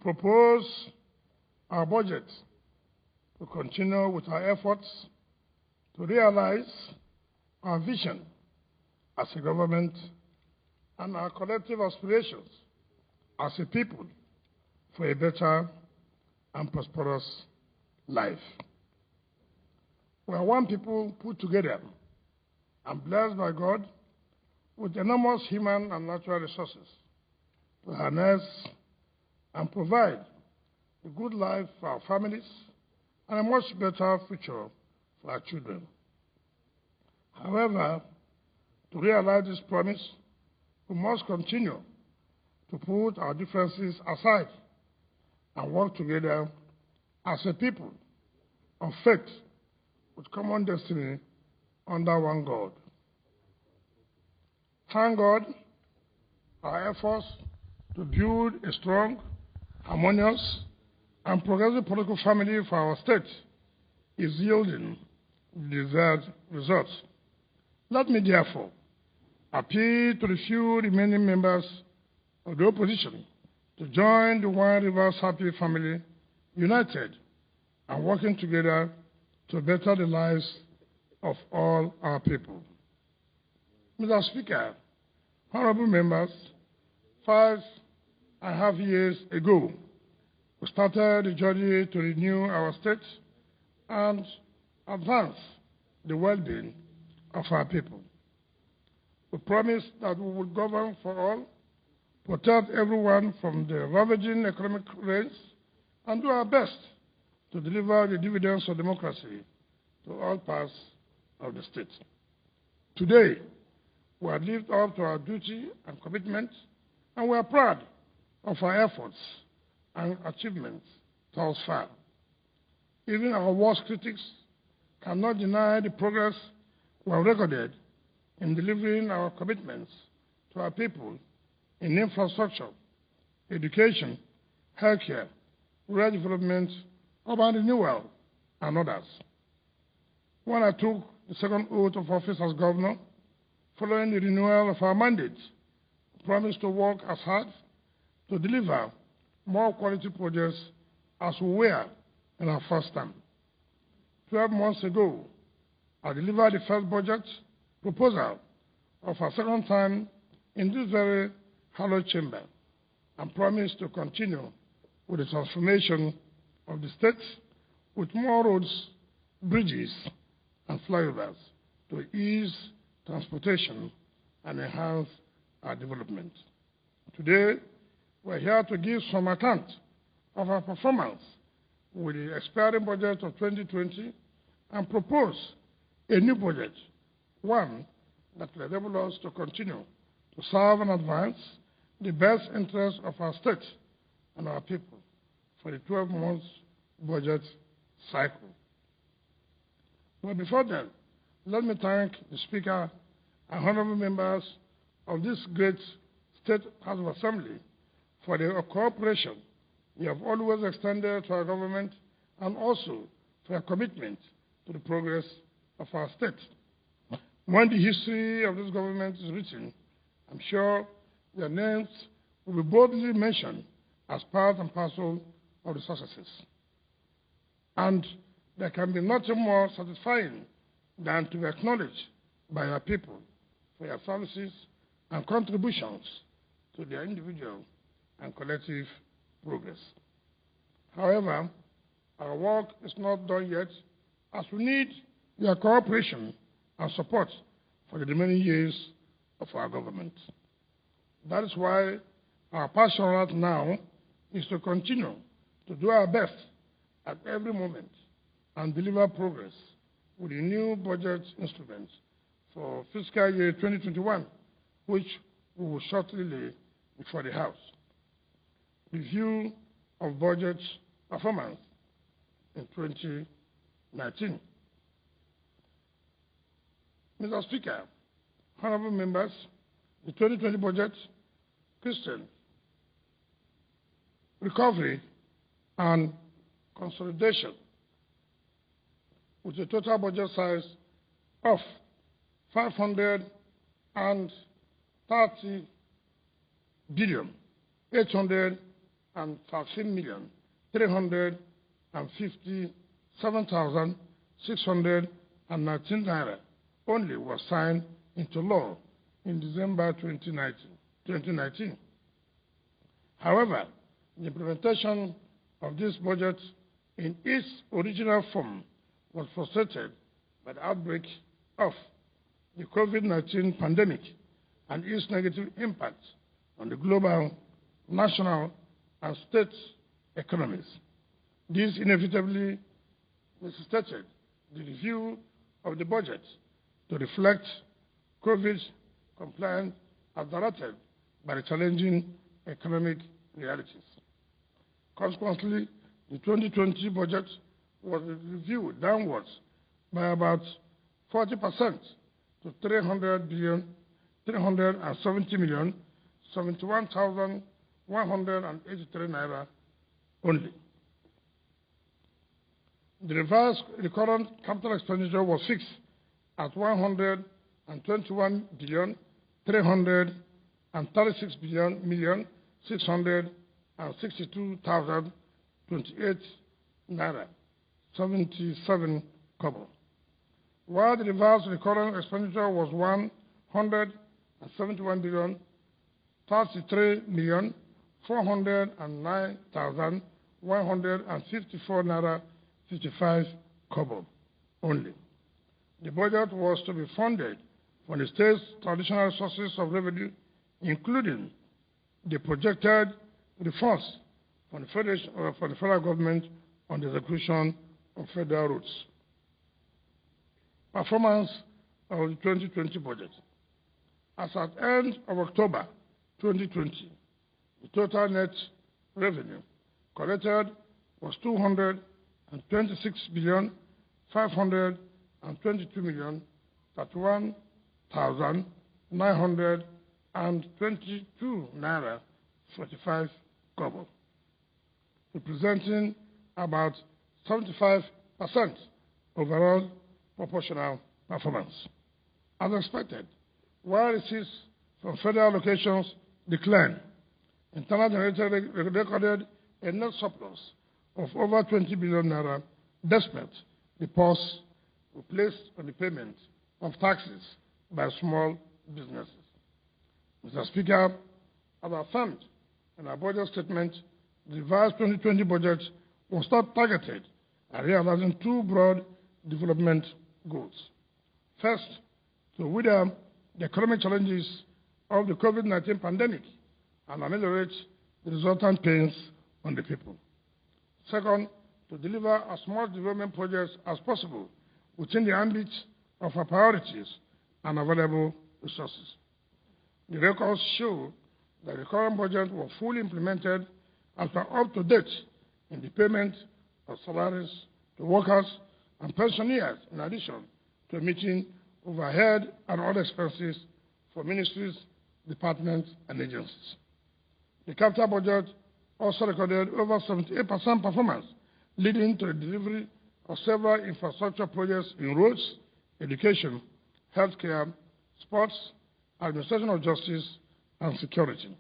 propose our budget to continue with our efforts to realize our vision as a government and our collective aspirations as a people for a better and prosperous life. We are one people put together and blessed by God with enormous human and natural resources to harness and provide a good life for our families and a much better future for our children. However, to realize this promise, we must continue to put our differences aside and work together as a people of faith with common destiny under one God. Thank God, our efforts to build a strong, harmonious, and progressive political family for our state is yielding desired results. Let me therefore appeal to the few remaining members of the opposition to join the One Rivers Happy Family, united and working together to better the lives of all our people. Mr. Speaker, honorable members, 5.5 years ago, we started a journey to renew our state and advance the well-being of our people. We promised that we would govern for all, protect everyone from the ravaging economic rains, and do our best to deliver the dividends of democracy to all parts of the state. Today, we have lived up to our duty and commitment, and we are proud of our efforts and achievements thus far. Even our worst critics cannot deny the progress we have recorded in delivering our commitments to our people in infrastructure, education, healthcare, rural development, urban renewal, and others. When I took the second oath of office as governor, following the renewal of our mandate, I promised to work as hard to deliver more quality projects as we were in our first term. 12 months ago, I delivered the first budget proposal of our second time in this very hallowed chamber and promised to continue with the transformation of the state with more roads, bridges, and flyovers to ease transportation and enhance our development. Today, we're here to give some account of our performance with the expiring budget of 2020 and propose a new budget, one that will enable us to continue to serve and advance the best interests of our state and our people for the 12 months budget cycle. But before then, let me thank the Speaker and honorable members of this great State House of Assembly for their cooperation you have always extended to our government and also for your commitment to the progress of our state. When the history of this government is written, I'm sure your names will be boldly mentioned as part and parcel of the successes. And there can be nothing more satisfying than to be acknowledged by our people for your services and contributions to their individual and collective progress. However, our work is not done yet, as we need your cooperation and support for the remaining years of our government. That is why our passion right now is to continue to do our best at every moment and deliver progress with the new budget instruments for fiscal year 2021, which we will shortly lay before the House. Review of budget performance in 2019. Mr. Speaker, honorable members, the 2020 budget, Christian, recovery and consolidation, with a total budget size of 530 billion 800 naira only was signed into law in December 2019. However, the implementation of this budget in its original form was frustrated by the outbreak of the COVID-19 pandemic and its negative impact on the global, national, and state economies. This inevitably necessitated the review of the budget to reflect COVID compliance as directed by the challenging economic realities. Consequently, the 2020 budget was reviewed downwards by about 40% to 370,071,183 naira only. The revised recurrent capital expenditure was fixed at 121,336,662,028 naira 77 kobo, while the revised recurrent expenditure was 171,033,409,154 naira 55 kobo only. The budget was to be funded from the state's traditional sources of revenue, including the projected refunds from the federal government on the execution of federal roads. Performance of the 2020 budget. As at end of October 2020, the total net revenue collected was 226,522,922 naira 45 kobo, representing about 75% overall proportional performance. As expected, while receipts from federal allocations declined, internal generated recorded a net surplus of over 20 billion naira, despite the pause placed on the payment of taxes by small businesses. Mr. Speaker, as affirmed in our budget statement, the revised 2020 budget was not targeted at realizing two broad development goals. First, to wither the economic challenges of the COVID-19 pandemic and ameliorate the resultant pains on the people. Second, to deliver as much development projects as possible within the ambit of our priorities and available resources. The records show that the current budget was fully implemented and are up to date in the payment of salaries to workers and pensioners, in addition to meeting overhead and other expenses for ministries, departments, and agencies. The capital budget also recorded over 78% performance, leading to the delivery of several infrastructure projects in roads, education, healthcare, sports, administration of justice, and security.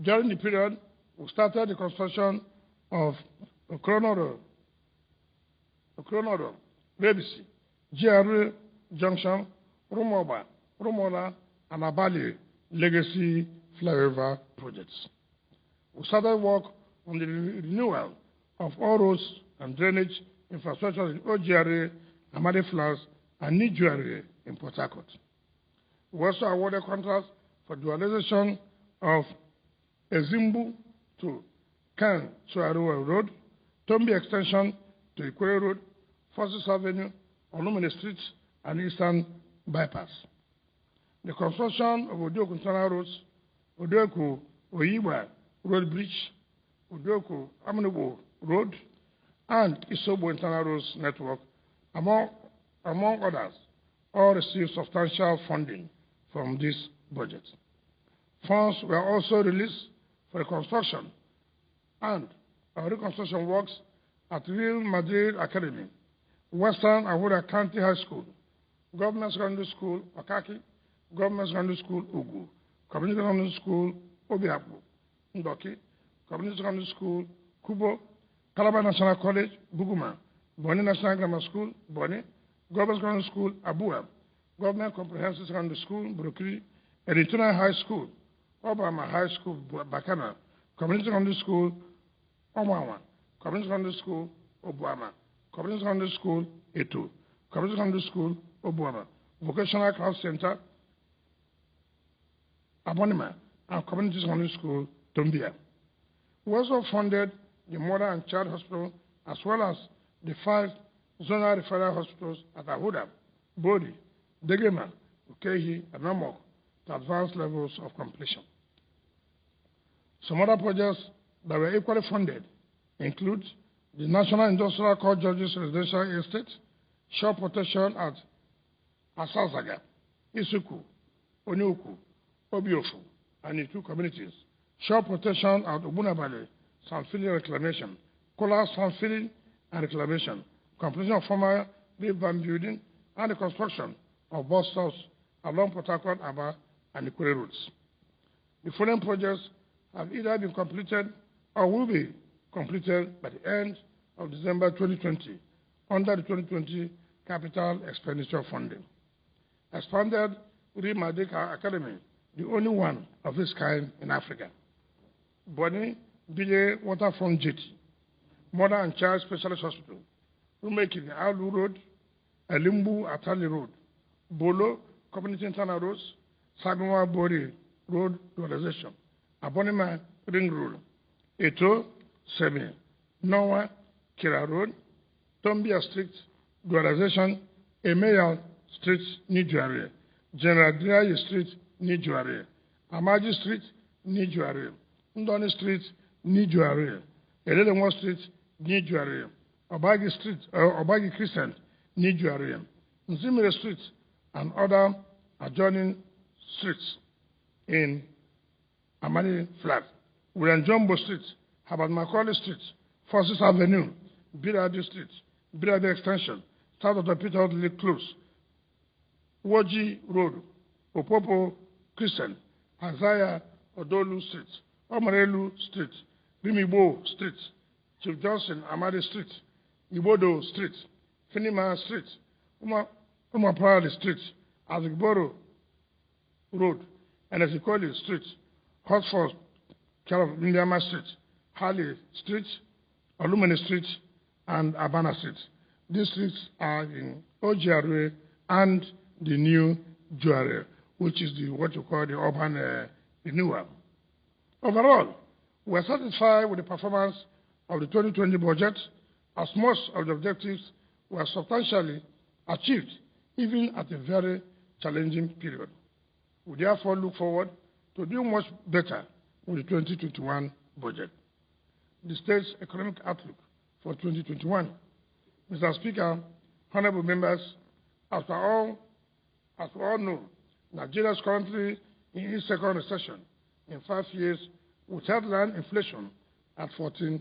During the period, we started the construction of Okronodo, Rebisi, GRA Junction, Rumoba, Rumola, and Abali legacy flyover projects. We started work on the renewal of all roads and drainage infrastructure in OGRA, Amadi Flats, and New GRA in Port Harcourt. We also awarded contracts for dualization of Ezimbu to Kan Suarua Road, Tombi Extension to Ikwe Road, Forces Avenue, Olumine Street, and Eastern Bypass. The construction of Odoku Internal Roads, Odoku Oyiba Road Bridge, Odoku Amnubo Road, and Isobo Internal Roads Network, among others, all received substantial funding from this budget. Funds were also released for the construction and reconstruction works at Real Madrid Academy, Western Awuda County High School, Government Secondary School Okaki, Government Secondary School Ugu, Community Secondary School Obiapu, Ndoki, Community Secondary School, Kubo, Calabar National College, Buguma, Boni National Grammar School, Boni, Government Secondary School, Abua, Government Comprehensive Secondary School, Burukiri, Editorial High School, Obama High School, Bakana, Community Secondary School, Omawa, Community Secondary School, Obuama, Community Secondary School, Etu, Community Secondary School, Obuama, Vocational Class Center, Abonima, and Community Secondary School, Tombia. We also funded the Mother and Child Hospital as well as the 5 zonal referral hospitals at Ahuda, Bodi, Degema, Ukehi, and Namok to advanced levels of completion. Some other projects that were equally funded include the National Industrial Court Judges Residential Estate, shore protection at Asazaga, Isuku, Onyuku, Obiofu, and the 2 communities, shore protection at Obunabale, sand filling reclamation, Kola sand filling and reclamation, completion of former riverbank building, and the construction of bus stops along Port Harcourt, Aba, and the Kure routes. The following projects have either been completed or will be completed by the end of December 2020 under the 2020 Capital Expenditure Funding. Expanded Rimadeka Academy, the only one of its kind in Africa. Boni Bile Waterfront Jetty, Mother and Child Specialist Hospital, Rumeki Alu Road, Elimbu Atali Road, Bolo Community Internal Roads, Sabiwa Bori Road Dualization, Abonima Ring Road, Eto Semi, Noah Kira Road, Tombia Street Dualization, Emeyal Street Nijuare, General Dry Street Nijuare, Amaji Street Nijuare, Ndoni Street Nijuare, Eledenwa Street Nijuare, Obagi Street, Obagi Crescent Nijuare, Nzimire Street, and other adjoining streets in Amani Flat, William Jumbo Street, Habad Macaulay Street, Forces Avenue, Biradi Street, Biradi Extension, South of the Peter Lake Close, Woji Road, Opopo Crescent, Isaiah Odolu Street, Omarelu Street, Rimibo Street, Chief Johnson Amadi Street, Ibodo Street, Finima Street, Umapari Street, Azigboro Road, and Ezekoli Street, Hotford, Indiama Street, Harley Street, Olumene Street, and Abana Street. These streets are in Ojiare and the new Juare, which is what you call the urban renewal. Overall, we are satisfied with the performance of the 2020 budget, as most of the objectives were substantially achieved, even at a very challenging period. We therefore look forward to do much better with the 2021 budget. The state's economic outlook for 2021. Mr. Speaker, honorable members, as we all know, Nigeria is currently in its second recession in 5 years, with headline inflation at 14%.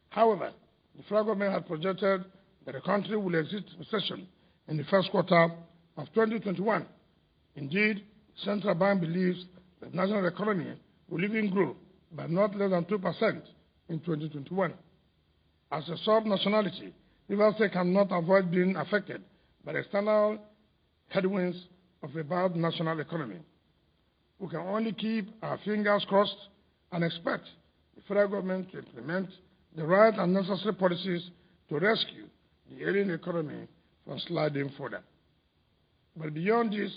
However, the federal government had projected that the country will exit recession in the first quarter of 2021. Indeed, the central bank believes that the national economy will even grow by not less than 2% in 2021. As a sub-nationality, Rivers State cannot avoid being affected by the external headwinds of a bad national economy. We can only keep our fingers crossed and expect the federal government to implement the right and necessary policies to rescue the ailing economy from sliding further. But beyond this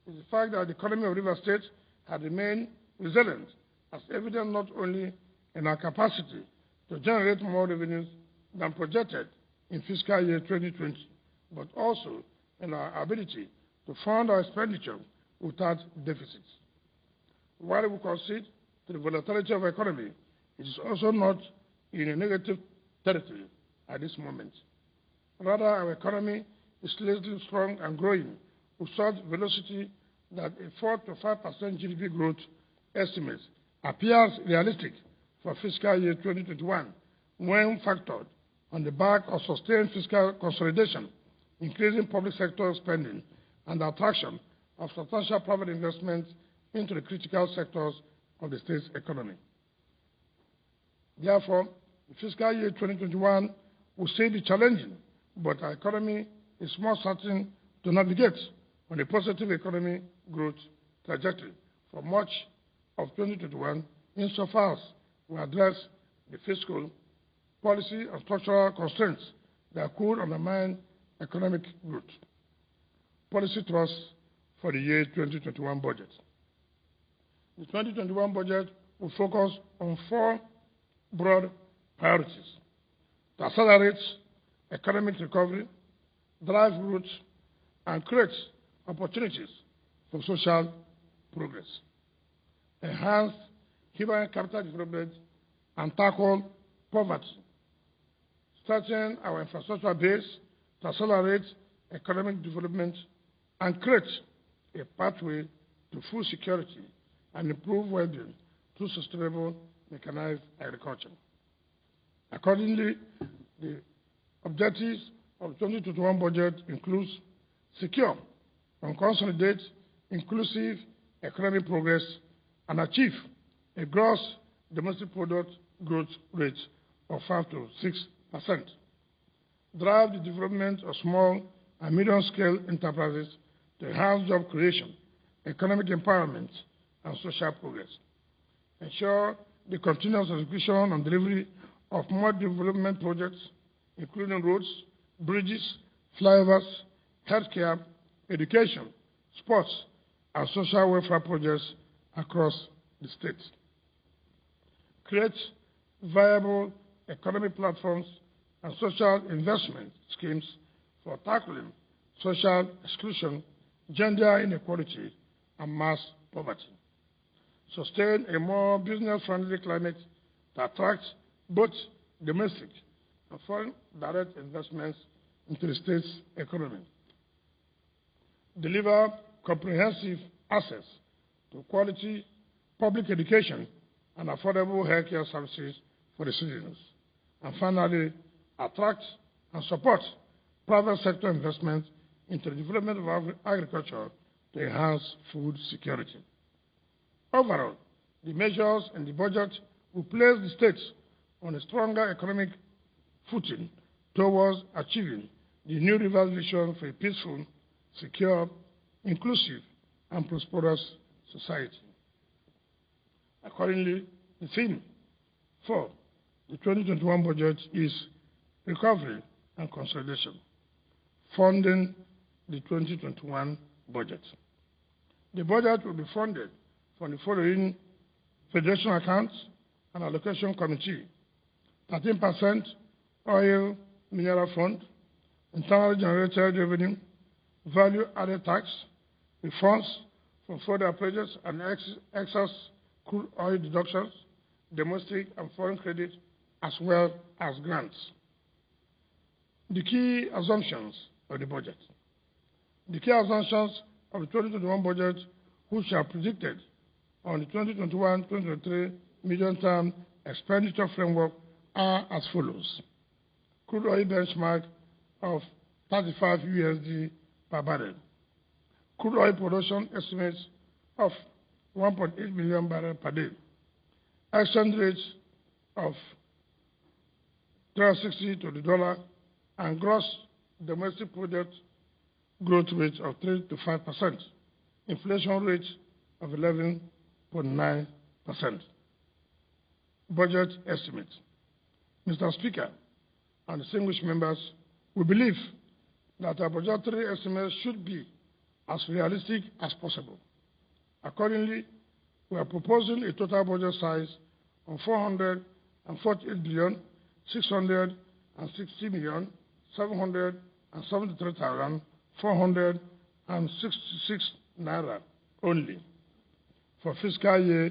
is the fact that the economy of Rivers State has remained resilient, as evident not only in our capacity to generate more revenues than projected in fiscal year 2020, but also in our ability to fund our expenditure without deficits. While we concede to the volatility of the economy, it is also not in a negative territory at this moment. Rather, our economy is still strong and growing with such velocity that a 4 to 5% GDP growth estimate appears realistic for fiscal year 2021 when factored on the back of sustained fiscal consolidation, increasing public sector spending, and the attraction of substantial private investment into the critical sectors of the state's economy. Therefore, the fiscal year 2021 will still be challenging, but our economy is more certain to navigate on a positive economic growth trajectory for much of 2021 insofar as we address the fiscal, policy, and structural constraints that could undermine economic growth. Policy thrust for the year 2021 budget. The 2021 budget will focus on 4 broad priorities: to accelerate economic recovery, drive growth, and create opportunities for social progress, enhance human capital development, and tackle poverty, strengthen our infrastructure base to accelerate economic development, and create a pathway to food security and improve well-being through sustainable mechanized agriculture. Accordingly, the objectives of the 2021 budget include secure and consolidate inclusive economic progress and achieve a gross domestic product growth rate of 5 to 6%. Drive the development of small and medium-scale enterprises to enhance job creation, economic empowerment, and social progress. Ensure the continuous execution and delivery of more development projects, including roads, bridges, flyovers, healthcare, education, sports, and social welfare projects across the state. Create viable economic platforms and social investment schemes for tackling social exclusion, gender inequality, and mass poverty. Sustain a more business-friendly climate that attracts both domestic and foreign direct investments into the state's economy. Deliver comprehensive access to quality public education and affordable healthcare services for the citizens. And finally, attract and support private sector investment into the development of agriculture to enhance food security. Overall, the measures in the budget will place the states on a stronger economic footing towards achieving the new revised vision for a peaceful, secure, inclusive, and prosperous society. Accordingly, the theme for the 2021 budget is Recovery and Consolidation, funding the 2021 budget. The budget will be funded from the following Federation Accounts and Allocation Committee: 13% Oil Mineral Fund, Internally Generated Revenue, Value Added Tax, refunds from further appraisals and excess crude oil deductions, domestic and foreign credit, as well as grants. The key assumptions of the budget. The key assumptions of the 2021 budget, which are predicted on the 2021-2023 medium-term expenditure framework, are as follows: crude oil benchmark of $35 per barrel, crude oil production estimates of 1.8 million barrels per day, exchange rates of 360 to the dollar, and gross domestic product growth rate of 3 to 5%, inflation rate of 11.9%. Budget estimate. Mr. Speaker and distinguished members, we believe that our budgetary estimates should be as realistic as possible. Accordingly, we are proposing a total budget size of $440,660,773,466 only for fiscal year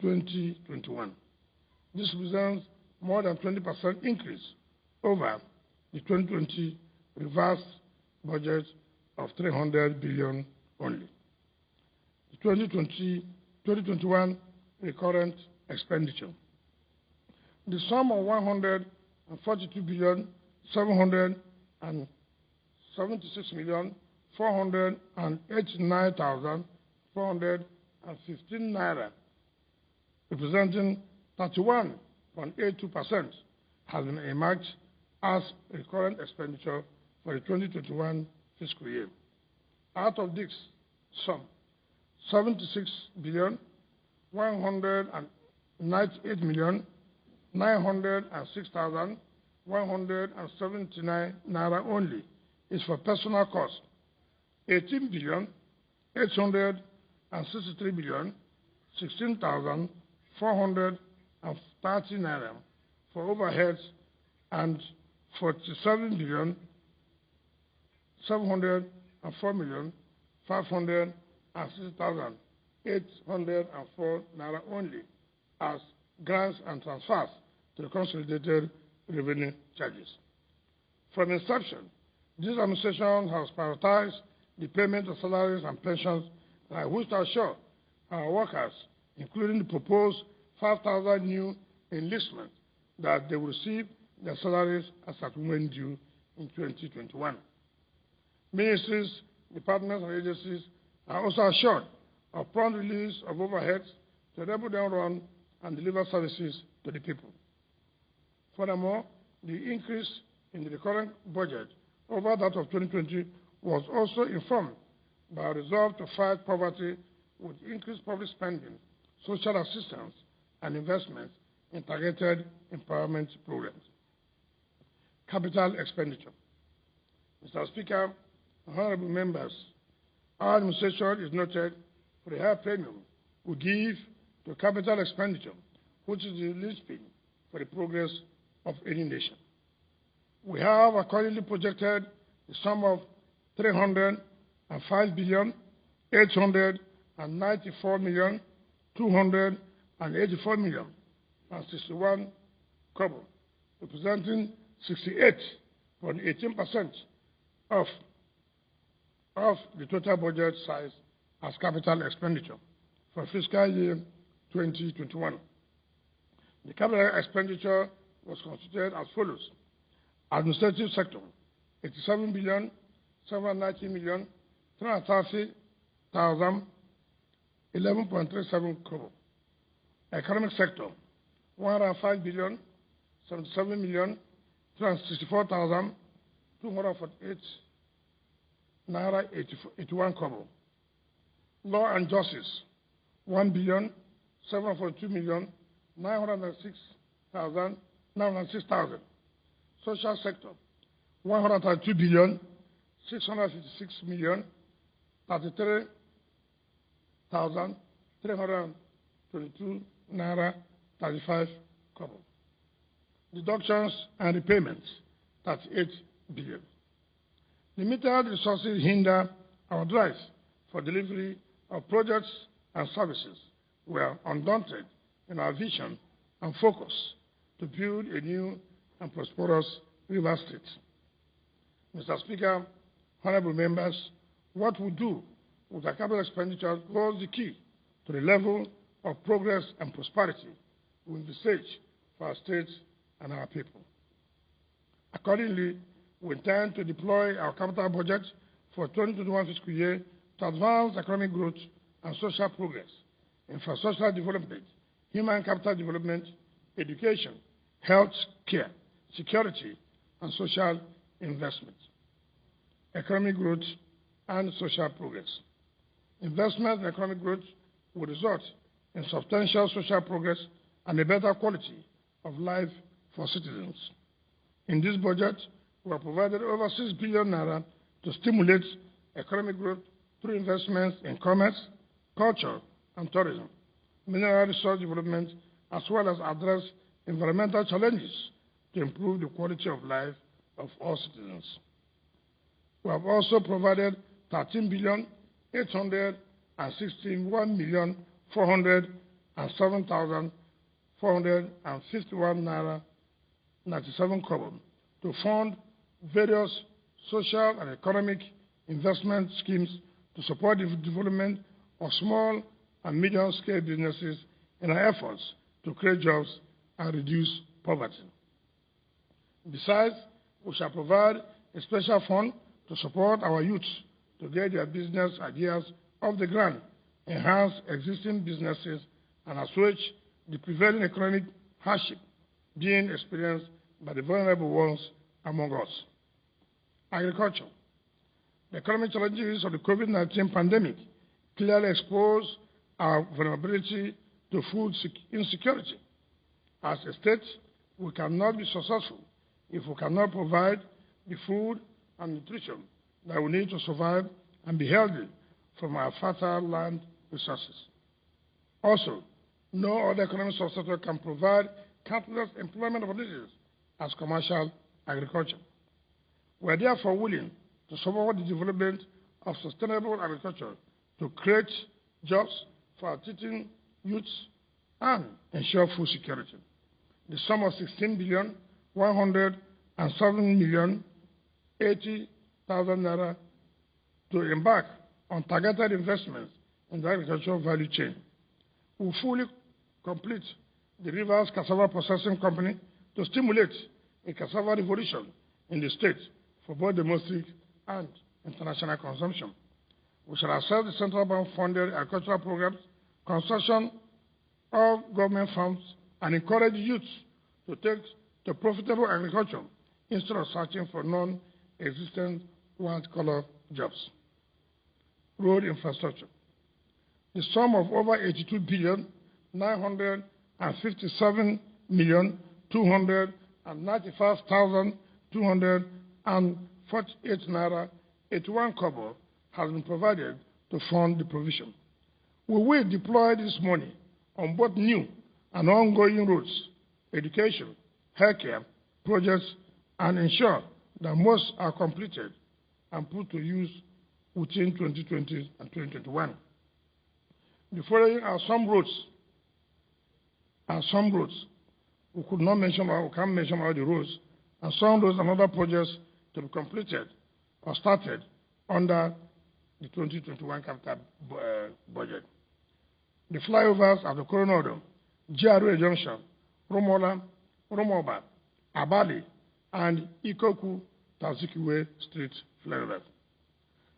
2021. This represents more than 20% increase over the 2020 revised budget of $300 billion only. The 2021 recurrent expenditure. The sum of $142,776,489,415 naira, representing 31% 6.82% has been earmarked as recurrent expenditure for the 2021 fiscal year. Out of this sum, 76,198,906,179 naira only is for personal costs. 18,863,016,430 naira for overheads and 47,704,560,804 naira only as grants and transfers to the consolidated revenue charges. From inception, this administration has prioritized the payment of salaries and pensions, and I wish to assure our workers, including the proposed 5,000 new enlistment, that they will receive their salaries as at when due in 2021. Ministries, departments, and agencies are also assured of prompt release of overheads to enable them run and deliver services to the people. Furthermore, the increase in the recurrent budget over that of 2020 was also informed by a resolve to fight poverty with increased public spending, social assistance, and investments in targeted empowerment programs. Capital expenditure. Mr. Speaker, honorable members, our administration is noted for the high premium we give to capital expenditure, which is the linchpin for the progress of any nation. We have accordingly projected the sum of 305,894,284,061 kobo, representing 68.18% of the total budget size as capital expenditure for fiscal year 2021. The capital expenditure was constituted as follows: administrative sector, 87,790,330,11.37 kobo. Economic sector, 105,077,364,248 naira 81 kobo. Law and justice, 1,742,906,000. Social sector, 102,656,033,322 naira 35 kobo. Deductions and repayments, 38 billion. Limited resources hinder our drive for delivery of projects and services. We are undaunted in our vision and focus to build a new and prosperous River State. Mr. Speaker, honorable members, what we do with our capital expenditure holds the key to the level of progress and prosperity we envisage for our states and our people. Accordingly, we intend to deploy our capital budget for 2021 fiscal year to advance economic growth and social progress, infrastructure development, human capital development, education, health care, security, and social investment. Economic growth and social progress. Investment in economic growth will result in substantial social progress and a better quality of life for citizens. In this budget, we have provided over 6 billion naira to stimulate economic growth through investments in commerce, culture, and tourism, mineral resource development, as well as address environmental challenges to improve the quality of life of all citizens. We have also provided 13,861,407,451 naira 97 kobo to fund various social and economic investment schemes to support the development of small and medium-scale businesses in our efforts to create jobs and reduce poverty. Besides, we shall provide a special fund to support our youths to get their business ideas off the ground, enhance existing businesses, and assuage the prevailing economic hardship being experienced by the vulnerable ones among us. Agriculture. The economic challenges of the COVID-19 pandemic clearly expose our vulnerability to food insecurity. As a state, we cannot be successful if we cannot provide the food and nutrition that we need to survive and be healthy from our fertile land resources. Also, no other economic subsector can provide countless employment opportunities as commercial agriculture. We are therefore willing to support the development of sustainable agriculture to create jobs for our teaching youths and ensure food security. The sum of 16,107,080,000 naira to embark on targeted investments in the agricultural value chain will fully complete the Revised Cassava Processing Company to stimulate a cassava revolution in the state for both domestic and international consumption. We shall assess the central bank-funded agricultural programs, construction of government farms, and encourage youths to take to profitable agriculture instead of searching for non-existent white-collar jobs. Road infrastructure. The sum of over 82,957,295,248 naira 81 kobo has been provided to fund the provision. We will deploy this money on both new and ongoing roads, education, healthcare projects, and ensure that most are completed and put to use within 2020 and 2021. The following are some roads. We could not mention or we can't mention all the roads, and some roads and other projects to be completed or started under the 2021 capital budget. The flyovers at the Coronado, GRA Junction, Romola, Romoba, Abali, and Ikoku Tazikiwe Street flyovers.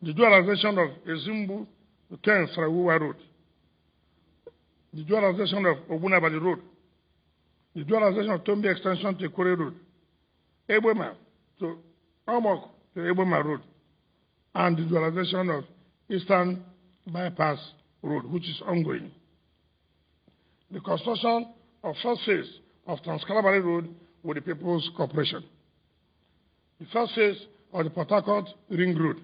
The dualization of Ezimbu to Ken Sarawuwa Road. The dualization of Ogunabali Road. The dualization of Tombi Extension to Kore Road. Eboma to Omok to Eboma Road. And the dualization of Eastern Bypass Road, which is ongoing. The construction of first phase of Trans-Calabari Road with the People's Corporation. The first phase of the Port Harcourt Ring Road.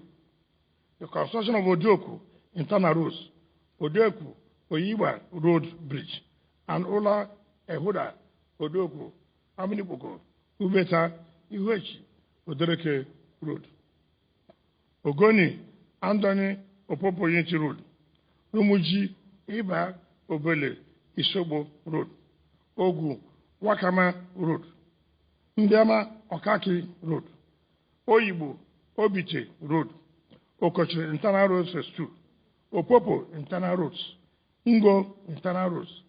The construction of Odioku Internal Roads, Odioku Oyiba Road Bridge, and Ola Ehuda Odioku Aminipoko Ubeta Iwechi Odereke Road. Ogoni Andoni Opopo Yenti Road. Rumuji Iba Obele Isobo Road. Ogu Wakama Road. Ndiama Okaki Road. Oyibo Obite Road. Okochiri Internal Roads Phase 2. Opopo Internal Roads. Ngo Internal Roads.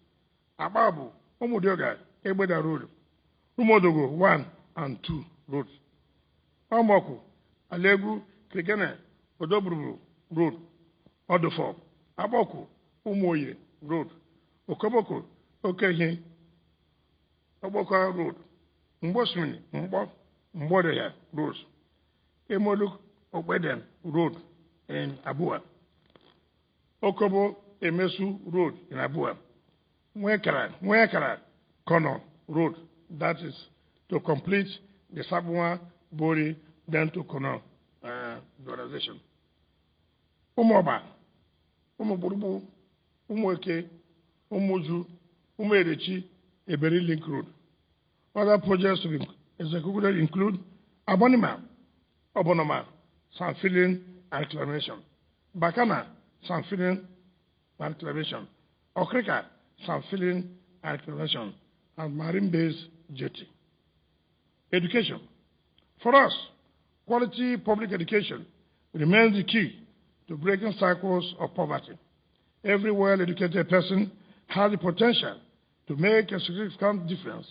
Ababu Omudioga Egbeda Road. Umodogo 1 and 2 Roads. Omoku Alegu Krigene Odobrubu Road. Odofo Aboku Umoye Road. Okoboko Okehi Oboka Road. Mbosmini Mbodeya Roads. Emoluk Ogbeden Road in Abua. Okobo Emesu Road in Abua. Mwekara Kono Road, that is to complete the Sabua Bori, then to Kono dualization. Umoba, Umuburubu, Umweke, Umuju, Umerechi, Eberi Link Road. Other projects to be executed include Abonima, Obonoma, Sand Filling and Reclamation. Bakana, Sand Filling and Reclamation. Okrika, Sand Filling and Reclamation. And Marine Base Jetty. Education. For us, quality public education remains the key to breaking cycles of poverty. Every well-educated person has the potential to make a significant difference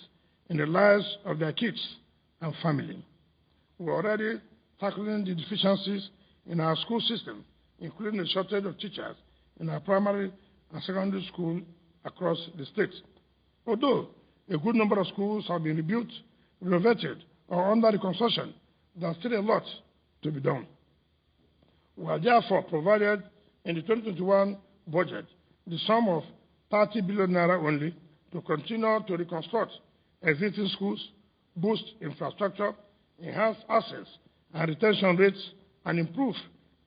in the lives of their kids and family. We're already tackling the deficiencies in our school system, including the shortage of teachers in our primary and secondary school across the state. Although a good number of schools have been rebuilt, renovated, or under reconstruction. There's still a lot to be done. We have therefore provided in the 2021 budget the sum of 30 billion naira only to continue to reconstruct existing schools, boost infrastructure, enhance access and retention rates, and improve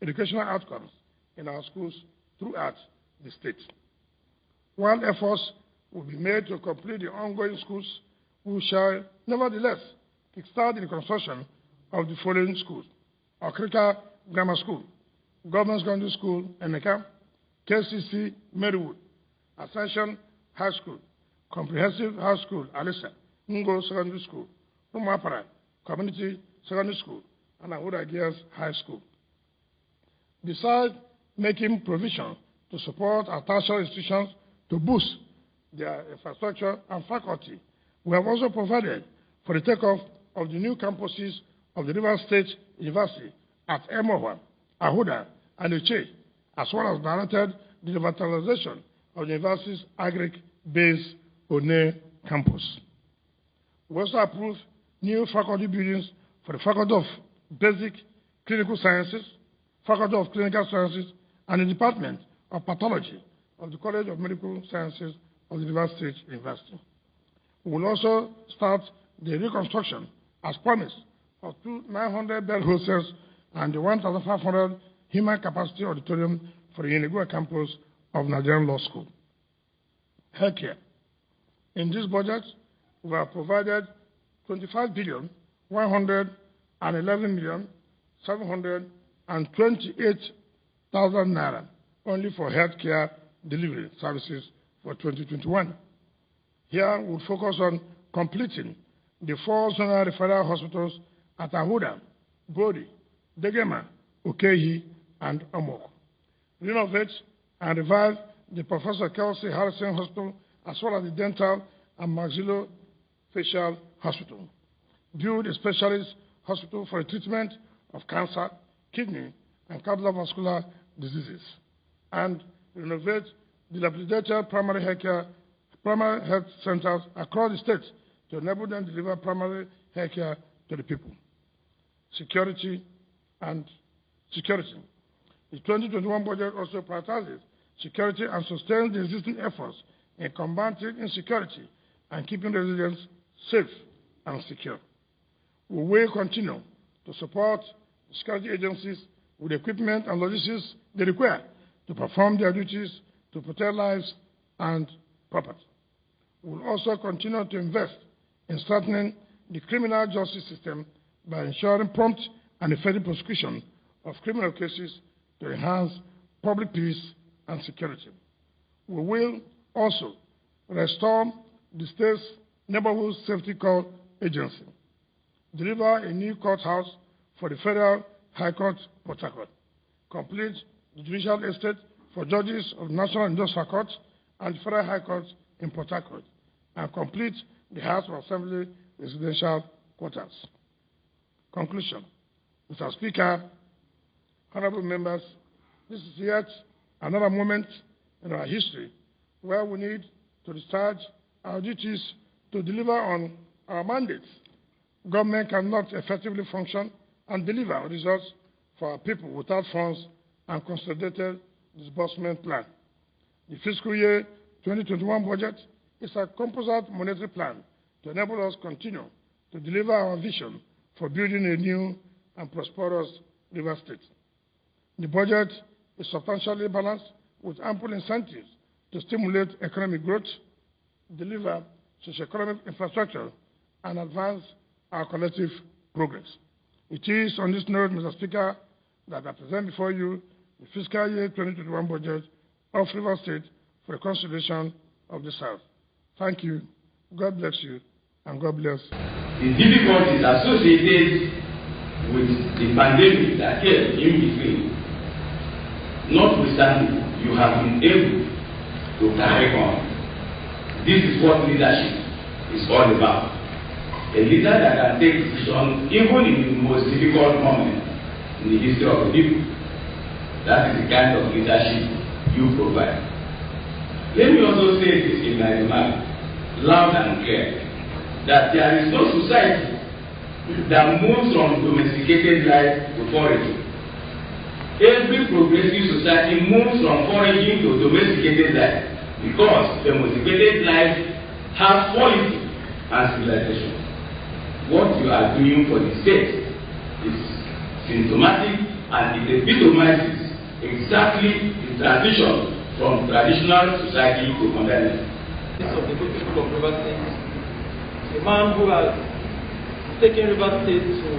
educational outcomes in our schools throughout the state. While efforts will be made to complete the ongoing schools, we shall nevertheless kickstart the reconstruction of the following schools: Okrika Grammar School, Government Secondary School, Emeka, KCC, Marywood, Ascension High School, Comprehensive High School, Alisa, Ngo Secondary School, Rumapara Community Secondary School, and Ahuda Girls High School. Besides making provision to support our tertiary institutions to boost their infrastructure and faculty, we have also provided for the takeoff of the new campuses of the Rivers State University at Emohua, Ahuda, and Uche, as well as directed the revitalization of the university's agric-based One campus. We also approved new faculty buildings for the Faculty of Basic Clinical Sciences, Faculty of Clinical Sciences, and the Department of Pathology of the College of Medical Sciences of the Rivers State University. We will also start the reconstruction, as promised, of two 900-bed hostels and the 1,500 human capacity auditorium for the Yenigua campus of Nigerian Law School. Healthcare. In this budget, we have provided 25,111,728,000 naira only for healthcare delivery services for 2021. Here, we'll focus on completing the 4 zonal referral hospitals at Ahuda, Bodi, Degema, Okehi, and Omok. Renovate and revive the Professor Kelsey Harrison Hospital, as well as the Dental and Maxillofacial Hospital. Build a specialist hospital for the treatment of cancer, kidney, and cardiovascular diseases. And renovate dilapidated primary health centers across the state to enable them to deliver primary health care to the people. Security. The 2021 budget also prioritizes security and sustains the existing efforts in combating insecurity and keeping residents safe and secure. We will continue to support security agencies with equipment and logistics they require to perform their duties to protect lives and property. We will also continue to invest in strengthening the criminal justice system by ensuring prompt and effective prosecution of criminal cases to enhance public peace and security. We will also restore the state's Neighborhood Safety Corps Agency, deliver a new courthouse for the Federal High Court, Port Harcourt, complete the judicial estate for judges of National Industrial Court and the Federal High Court in Port Harcourt, and complete the House of Assembly residential quarters. Conclusion. Mr. Speaker, honorable members, this is yet another moment in our history where we need to discharge our duties to deliver on our mandates. Government cannot effectively function and deliver results for our people without funds and consolidated disbursement plan. The fiscal year 2021 budget is a composite monetary plan to enable us to continue to deliver our vision for building a new and prosperous river state. The budget is substantially balanced with ample incentives to stimulate economic growth, deliver socio-economic infrastructure, and advance our collective progress. It is on this note, Mr. Speaker, that I present before you the fiscal year 2021 budget of River State for the consolidation of the South. Thank you. God bless you, and God bless. The difficulties associated with the pandemic that came in between, notwithstanding, you have been able to carry on. This is what leadership is all about. A leader that can take decisions even in the most difficult moment in the history of the people. That is the kind of leadership you provide. Let me also say this in my remarks. loud and clear that there is no society that moves from domesticated life to foraging. Every progressive society moves from foraging to domesticated life because domesticated life has quality and civilization. What you are doing for the state is symptomatic and it epitomizes exactly the transition from traditional society to modernity. Of the good people of River State, a man who has taken River State to